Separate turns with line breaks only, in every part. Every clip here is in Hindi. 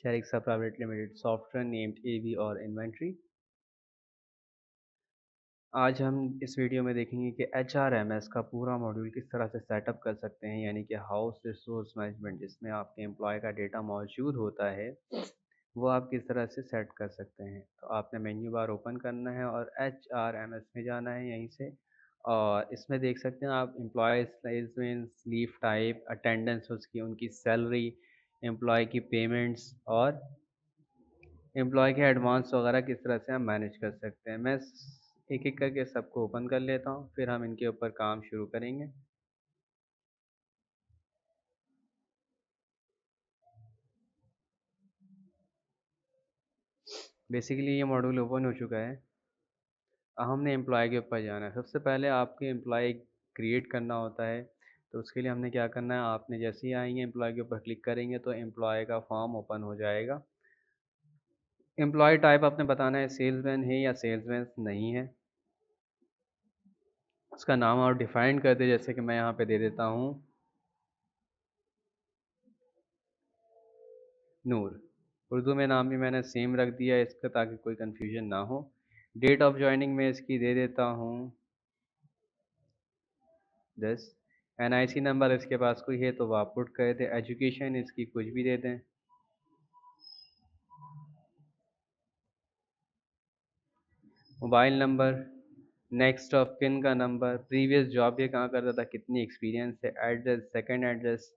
Sharik Sub Private Limited software named AV और इन्वेंट्री। आज हम इस वीडियो में देखेंगे कि HRMS का पूरा मॉड्यूल किस तरह से सेटअप कर सकते हैं, यानी कि हाउस रिसोर्स मैनेजमेंट, जिसमें आपके एम्प्लॉय का डेटा मौजूद होता है वो आप किस तरह से सेट कर सकते हैं। तो आपने मेन्यू बार ओपन करना है और HRMS में जाना है यहीं से, और इसमें देख सकते हैं आप एम्प्लॉयज़ लीव टाइप, अटेंडेंस, उसकी उनकी सैलरी, एम्प्लॉय की पेमेंट्स और एम्प्लॉय के एडवांस वगैरह किस तरह से हम मैनेज कर सकते हैं। मैं एक एक करके सबको ओपन कर लेता हूँ, फिर हम इनके ऊपर काम शुरू करेंगे। बेसिकली ये मॉड्यूल ओपन हो चुका है। अब हमने एम्प्लॉय के ऊपर जाना है। सबसे पहले आपके एम्प्लॉय क्रिएट करना होता है, तो उसके लिए हमने क्या करना है, आपने जैसे ही आएंगे एम्प्लॉय के ऊपर क्लिक करेंगे तो एम्प्लॉय का फॉर्म ओपन हो जाएगा। एम्प्लॉय टाइप आपने बताना है सेल्समैन है या सेल्समैन नहीं है। उसका नाम आप डिफाइन कर दे, जैसे कि मैं यहाँ पे दे देता हूँ नूर। उर्दू में नाम भी मैंने सेम रख दिया है इसका, ताकि कोई कन्फ्यूजन ना हो। डेट ऑफ ज्वाइनिंग में इसकी दे देता हूँ 10। NIC नंबर इसके पास कोई है तो वो आप पुट कर दें। एजुकेशन इसकी कुछ भी दे दें। Mobile number, next of kin का नंबर, प्रीवियस जॉब ये कहाँ करता था, कितनी एक्सपीरियंस है, address, second address,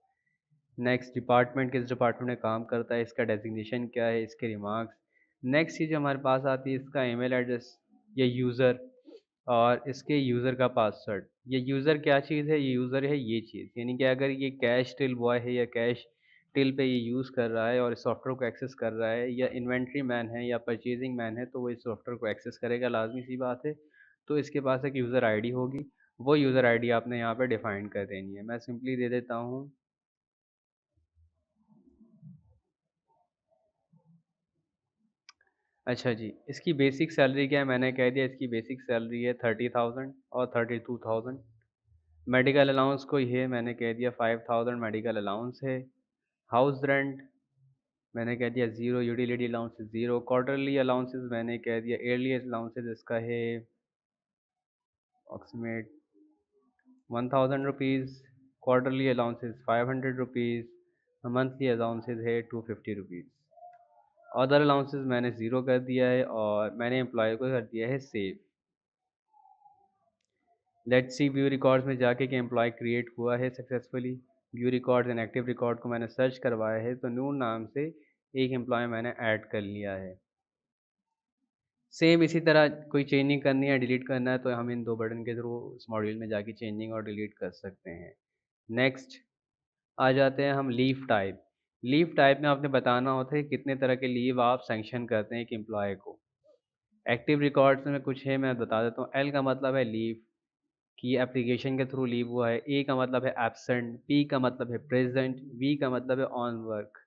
next department, किस डिपार्टमेंट में काम करता है, इसका डेजिग्नेशन क्या है, इसके रिमार्क्स। नेक्स्ट चीज़ हमारे पास आती है इसका ईमेल एड्रेस, ये यूज़र, और इसके यूज़र का पासवर्ड। ये यूज़र क्या चीज़ है, ये यूज़र है ये चीज़, यानी कि अगर ये कैश टिल बॉय है या कैश टिल पे ये यूज़ कर रहा है और इस सॉफ्टवेयर को एक्सेस कर रहा है, या इन्वेंट्री मैन है या परचेजिंग मैन है, तो वो इस सॉफ्टवेयर को एक्सेस करेगा, लाजमी सी बात है। तो इसके पास एक यूज़र आईडी होगी, वो यूज़र आईडी आपने यहाँ पे डिफाइन कर देनी है। मैं सिंपली दे देता हूँ अच्छा जी, इसकी बेसिक सैलरी क्या है, मैंने कह दिया इसकी बेसिक सैलरी है 30,000 और 32,000। मेडिकल अलाउंस कोई है, मैंने कह दिया 5,000 मेडिकल अलाउंस है। हाउस रेंट मैंने कह दिया zero, utility allowance zero. Quarterly allowances मैंने कह दिया, ईयरली अलाउंसेस इसका है approximate 1,000 rupees, quarterly allowances 500 rupees, monthly allowances है 250 रुपीज़। अदर अलाउंसेस मैंने ज़ीरो कर दिया है और मैंने एम्प्लॉय को कर दिया है save. Let's see view records में जाके कि एम्प्लॉय क्रिएट हुआ है successfully. View records and active record को मैंने सर्च करवाया है, तो नूर नाम से एक एम्प्लॉय मैंने ऐड कर लिया है। सेम इसी तरह कोई चेंजिंग करनी है, डिलीट करना है, तो हम इन दो बटन के थ्रू इस मॉड्यूल में जाके चेंजिंग और डिलीट कर सकते हैं। नेक्स्ट आ जाते हैं हम लीव टाइप। लीव टाइप में आपने बताना होता है कितने तरह के लीव आप सेंक्शन करते हैं एक एम्प्लॉय को। एक्टिव रिकॉर्ड्स में कुछ है, मैं बता देता हूँ। एल का मतलब है लीव की एप्लीकेशन के थ्रू लीव हुआ है, ए का मतलब है एब्सेंट, पी का मतलब है प्रेजेंट, वी का मतलब है ऑन वर्क।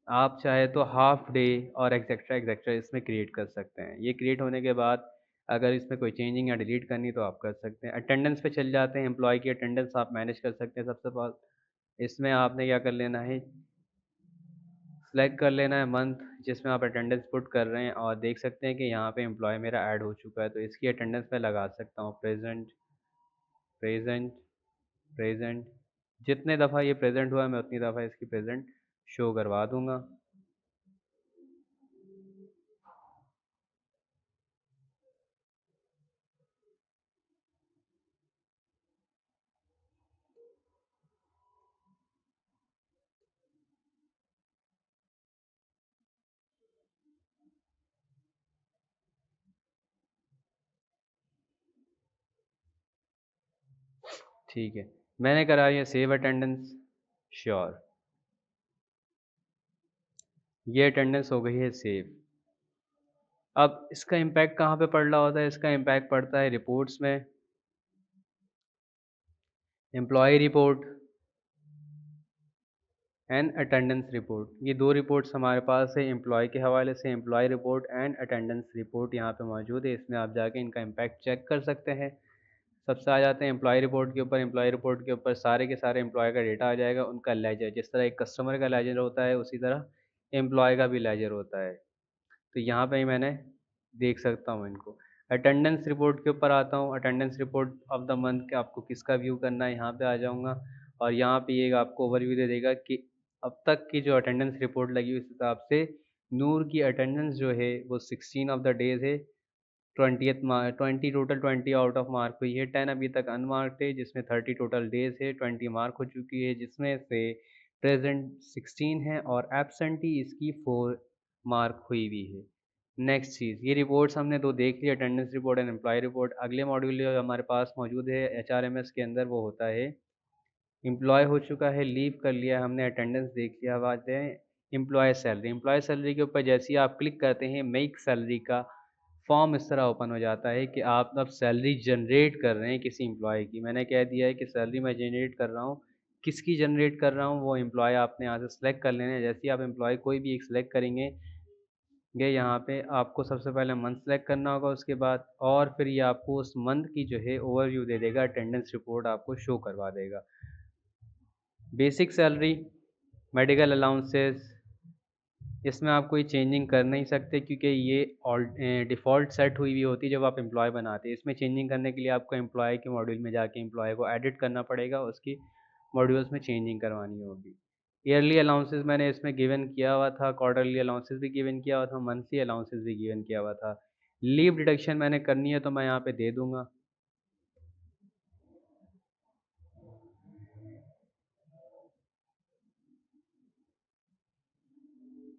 आप चाहे तो हाफ डे और एक्सेट्रा एक्सेट्रा इसमें क्रिएट कर सकते हैं। ये क्रिएट होने के बाद अगर इसमें कोई चेंजिंग या डिलीट करनी तो आप कर सकते हैं। अटेंडेंस पे चल जाते हैं, एम्प्लॉय की अटेंडेंस आप मैनेज कर सकते हैं। सबसे पहले इसमें आपने क्या कर लेना है, सेलेक्ट कर लेना है मंथ जिसमें आप अटेंडेंस पुट कर रहे हैं, और देख सकते हैं कि यहाँ पे एम्प्लॉय मेरा ऐड हो चुका है, तो इसकी अटेंडेंस मैं लगा सकता हूँ प्रेजेंट, प्रेजेंट, प्रेजेंट। जितने दफ़ा ये प्रेजेंट हुआ है मैं उतनी दफ़ा इसकी प्रेजेंट शो करवा दूंगा। ठीक है, मैंने करा है सेव अटेंडेंस, श्योर, ये अटेंडेंस हो गई है सेव। अब इसका इम्पैक्ट कहाँ पे पड़ रहा होता है, इसका इम्पैक्ट पड़ता है रिपोर्ट्स में। Employee report and attendance report, ये दो रिपोर्ट्स हमारे पास है एम्प्लॉय के हवाले से। Employee report and attendance report यहाँ पे मौजूद है, इसमें आप जाके इनका इम्पैक्ट चेक कर सकते हैं। सबसे आ जाते हैं एम्प्लॉय रिपोर्ट के ऊपर। एम्प्लॉय रिपोर्ट के ऊपर सारे के सारे एम्प्लॉय का डेटा आ जाएगा, उनका लेजर, जिस तरह एक कस्टमर का लेजर होता है उसी तरह एम्प्लॉय का भी लेजर होता है। तो यहाँ पे ही मैंने देख सकता हूँ इनको। अटेंडेंस रिपोर्ट के ऊपर आता हूँ, attendance report of the month के आपको किसका व्यू करना है, यहाँ पे आ जाऊँगा और यहाँ पे ये आपको ओवरव्यू दे देगा कि अब तक की जो अटेंडेंस रिपोर्ट लगी उस हिसाब से नूर की अटेंडेंस जो है वो 16 ऑफ द डेज है, 20th mark 20 total 20 out of mark हुई है, 10 अभी तक अनमार्क्ड है जिसमें 30 टोटल डेज है, 20 मार्क हो चुकी है जिसमें से प्रेजेंट 16 है और एब्सेंटी इसकी 4 मार्क हुई हुई है। नेक्स्ट चीज़, ये रिपोर्ट्स हमने दो देख ली, attendance report and employ report. अगले मॉड्यूल जो हमारे पास मौजूद है HRMS के अंदर वो होता है एम्प्लॉय हो चुका है, लीव कर लिया हमने, अटेंडेंस देख लिया, अब आते हैं एम्प्लॉय सैलरी। एम्प्लॉय सैलरी के ऊपर जैसे ही आप क्लिक करते हैं मेक सैलरी का फॉर्म इस तरह ओपन हो जाता है कि आप अब सैलरी जनरेट कर रहे हैं किसी एम्प्लॉय की। मैंने कह दिया है कि सैलरी मैं जनरेट कर रहा हूँ, किसकी जनरेट कर रहा हूँ वो एम्प्लॉय आपने यहाँ से सेलेक्ट कर लेना है। जैसे ही आप एम्प्लॉय कोई भी एक सिलेक्ट करेंगे, ये यहाँ पे आपको सबसे पहले मंथ सेलेक्ट करना होगा उसके बाद, और फिर ये आपको उस मंथ की जो है ओवरव्यू दे देगा, अटेंडेंस रिपोर्ट आपको शो करवा देगा। बेसिक सैलरी, मेडिकल अलाउंसेस, इसमें आप कोई चेंजिंग कर नहीं सकते क्योंकि ये डिफ़ॉल्ट सेट हुई हुई होती है जब आप एम्प्लॉय बनाते हैं। इसमें चेंजिंग करने के लिए आपको एम्प्लॉय के मॉड्यूल में जाके एम्प्लॉय को एडिट करना पड़ेगा, उसकी मॉड्यूल्स में चेंजिंग करवानी होगी। ईयरली अलाउंसेस मैंने इसमें गिवन किया हुआ था, क्वार्टरली अलाउंसेस भी गिवन किया हुआ था, मंथली अलाउंसेस भी गिवन किया हुआ था। लीव डिडक्शन मैंने करनी है तो मैं यहाँ पे दे दूँगा।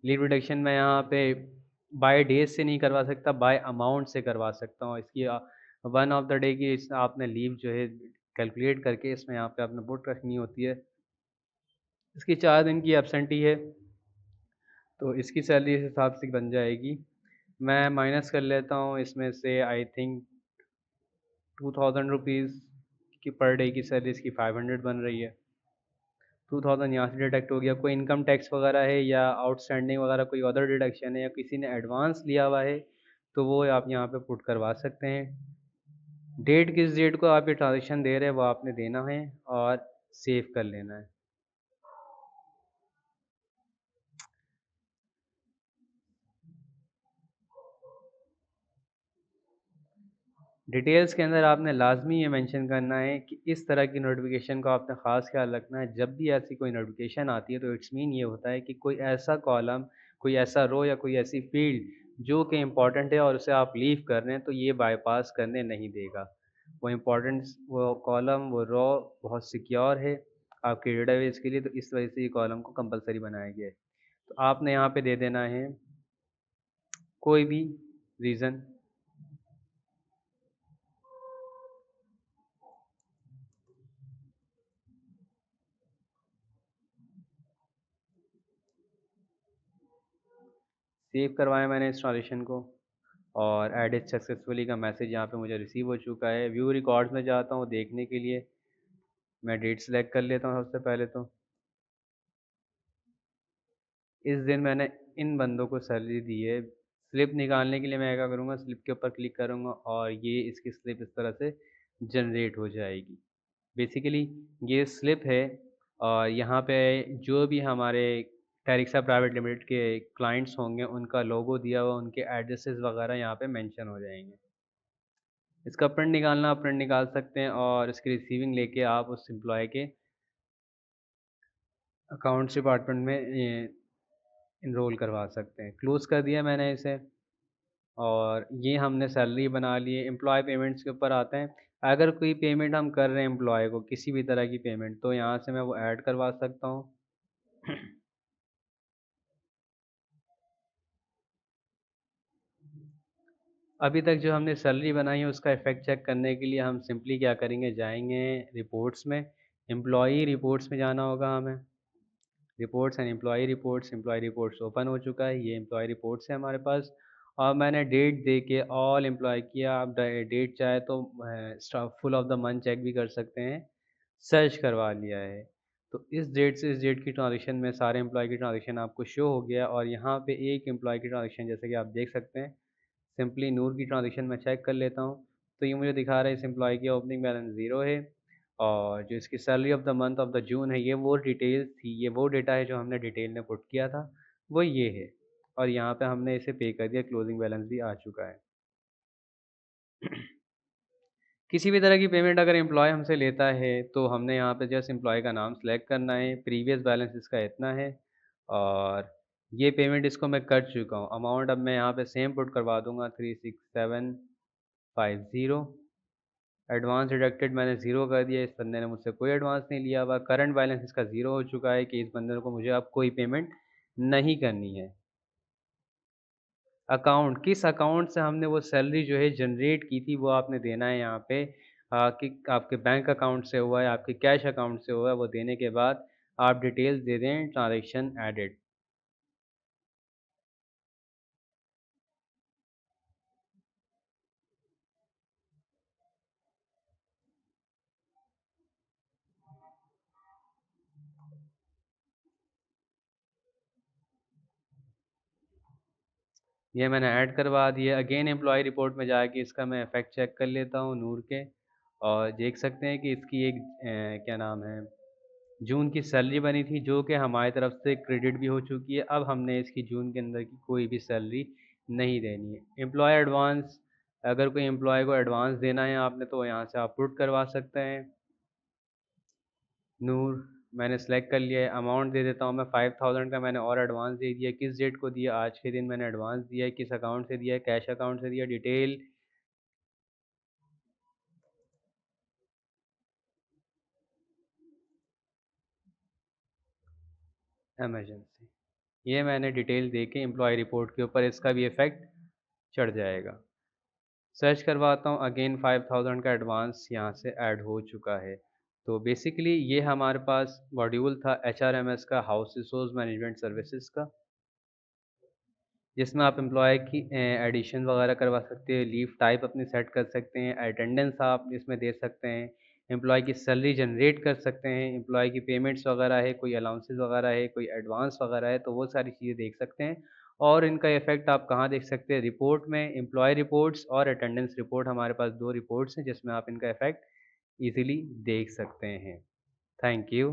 लीव रिडक्शन मैं यहाँ पे बाय डेज से नहीं करवा सकता, बाय अमाउंट से करवा सकता हूँ। इसकी वन ऑफ द डे की आपने लीव जो है कैलकुलेट करके इसमें यहाँ पे आपने पुट रखनी होती है। इसकी 4 दिन की एबसेंटी है तो इसकी सैलरी इस हिसाब से बन जाएगी। मैं माइनस कर लेता हूँ इसमें से आई थिंक 2000 रुपीज़ की पर डे की सैलरी इसकी 500 बन रही है। 2000 यहाँ से डिडक्ट हो गया। कोई इनकम टैक्स वगैरह है या आउटस्टैंडिंग वगैरह कोई अदर डिडक्शन है या किसी ने एडवांस लिया हुआ है तो वो आप यहाँ पे पुट करवा सकते हैं। डेट किस डेट को आप ये ट्रांजेक्शन दे रहे हैं वो आपने देना है और सेव कर लेना है। डिटेल्स के अंदर आपने लाजमी ये मेंशन करना है कि इस तरह की नोटिफिकेशन का आपने ख़ास ख्याल रखना है। जब भी ऐसी कोई नोटिफिकेशन आती है तो इट्स मीन ये होता है कि कोई ऐसा कॉलम, कोई ऐसा रो या कोई ऐसी फील्ड जो कि इम्पॉर्टेंट है और उसे आप लीव कर रहे हैं तो ये बाईपास करने नहीं देगा। वो इम्पोर्टेंट वो कॉलम वो रो बहुत सिक्योर है आपके डेटाबेस के लिए, तो इस वजह से ये कॉलम को कंपलसरी बनाया गया है। तो आपने यहाँ पे दे देना है कोई भी रीज़न। सेव करवाया मैंने इस ट्रांजेक्शन को और एडिट सक्सेसफुली का मैसेज यहाँ पे मुझे रिसीव हो चुका है। व्यू रिकॉर्ड्स में जाता हूँ देखने के लिए, मैं डेट सेलेक्ट कर लेता हूँ सबसे पहले तो। इस दिन मैंने इन बंदों को सैलरी दी है। स्लिप निकालने के लिए मैं क्या करूँगा, स्लिप के ऊपर क्लिक करूँगा और ये इसकी स्लिप इस तरह से जनरेट हो जाएगी। बेसिकली ये स्लिप है और यहाँ पे जो भी हमारे टेरिक्सा प्राइवेट लिमिटेड के क्लाइंट्स होंगे उनका लोगो दिया हुआ, उनके एड्रेसेस वगैरह यहाँ पे मेंशन हो जाएंगे। इसका प्रिंट निकालना आप प्रिंट निकाल सकते हैं और इसकी रिसीविंग लेके आप उस एम्प्लॉय के अकाउंट्स डिपार्टमेंट में इनरोल करवा सकते हैं। क्लोज़ कर दिया मैंने इसे और ये हमने सैलरी बना ली है। एम्प्लॉय पेमेंट्स के ऊपर आते हैं। अगर कोई पेमेंट हम कर रहे हैं एम्प्लॉय को, किसी भी तरह की पेमेंट, तो यहाँ से मैं वो ऐड करवा सकता हूँ। अभी तक जो हमने सैलरी बनाई है उसका इफ़ेक्ट चेक करने के लिए हम सिंपली क्या करेंगे, जाएंगे रिपोर्ट्स में, एम्प्लॉई रिपोर्ट्स में जाना होगा हमें। Reports and employee reports open हो चुका है, ये एम्प्लॉय रिपोर्ट्स है हमारे पास। और मैंने डेट दे के ऑल एम्प्लॉय किया। आप डेट चाहे तो full of the month check भी कर सकते हैं, सर्च करवा लिया है। तो इस डेट से इस डेट की ट्रांजेक्शन में सारे एम्प्लॉय की ट्रांजेक्शन आपको शो हो गया और यहाँ पे एक एम्प्लॉय की ट्रांजेक्शन जैसे कि आप देख सकते हैं, सिंपली नूर की ट्रांजेक्शन मैं चेक कर लेता हूँ तो ये मुझे दिखा रहा है इस एम्प्लॉय की ओपनिंग बैलेंस ज़ीरो है और जो इसकी salary of the month of the June है ये वो डिटेल्स थी, ये वो डेटा है जो हमने डिटेल में पुट किया था। वो ये है, और यहाँ पे हमने इसे पे कर दिया, क्लोजिंग बैलेंस भी आ चुका है। किसी भी तरह की पेमेंट अगर एम्प्लॉय हमसे लेता है तो हमने यहाँ पे जस्ट एम्प्लॉय का नाम सेलेक्ट करना है, प्रीवियस बैलेंस इसका इतना है और ये पेमेंट इसको मैं कर चुका हूँ। अमाउंट अब मैं यहाँ पे सेम पुट करवा दूंगा 36750। एडवांस डिडक्टेड मैंने ज़ीरो कर दिया, इस बंदे ने मुझसे कोई एडवांस नहीं लिया हुआ। करंट बैलेंस इसका ज़ीरो हो चुका है कि इस बंदे को मुझे अब कोई पेमेंट नहीं करनी है। अकाउंट, किस अकाउंट से हमने वो सैलरी जो है जनरेट की थी वो आपने देना है यहाँ पे, कि आपके बैंक अकाउंट से हुआ है, आपके कैश अकाउंट से हुआ है, वो देने के बाद आप डिटेल्स दे दें ट्रांजैक्शन एडेड। ये मैंने ऐड करवा दिया। अगेन एम्प्लॉय रिपोर्ट में जाके इसका मैं इफेक्ट चेक कर लेता हूँ नूर के, और देख सकते हैं कि इसकी एक क्या नाम है, जून की सैलरी बनी थी जो कि हमारी तरफ से क्रेडिट भी हो चुकी है। अब हमने इसकी जून के अंदर की कोई भी सैलरी नहीं देनी है। एम्प्लॉय एडवांस, अगर कोई एम्प्लॉय को एडवांस देना है आपने तो यहाँ से आप पुट करवा सकते हैं। नूर मैंने सेलेक्ट कर लिया है। अमाउंट दे देता हूँ मैं 5000 का, मैंने और एडवांस दे दिया। किस डेट को दिया, आज के दिन मैंने एडवांस दिया है। किस अकाउंट से दिया है, कैश अकाउंट से दिया। डिटेल इमरजेंसी, ये मैंने डिटेल दे के एम्प्लॉय रिपोर्ट के ऊपर इसका भी इफेक्ट चढ़ जाएगा। सर्च करवाता हूँ, अगेन 5000 का एडवांस यहाँ से ऐड हो चुका है। तो बेसिकली ये हमारे पास मॉड्यूल था HRMS का, हाउस रिसोर्स मैनेजमेंट सर्विसेज का, जिसमें आप एम्प्लॉय की एडिशन वगैरह करवा सकते हैं, लीव टाइप अपनी सेट कर सकते हैं, अटेंडेंस आप इसमें दे सकते हैं, एम्प्लॉय की सैलरी जनरेट कर सकते हैं, एम्प्लॉय की पेमेंट्स वगैरह है, कोई अलाउंसेस वगैरह है, कोई एडवांस वगैरह है, तो वो सारी चीज़ें देख सकते हैं। और इनका इफेक्ट आप कहाँ देख सकते हैं, रिपोर्ट में, एम्प्लॉय रिपोर्ट्स और अटेंडेंस रिपोर्ट, हमारे पास दो रिपोर्ट्स हैं जिसमें आप इनका इफेक्ट ईजिली देख सकते हैं। Thank you.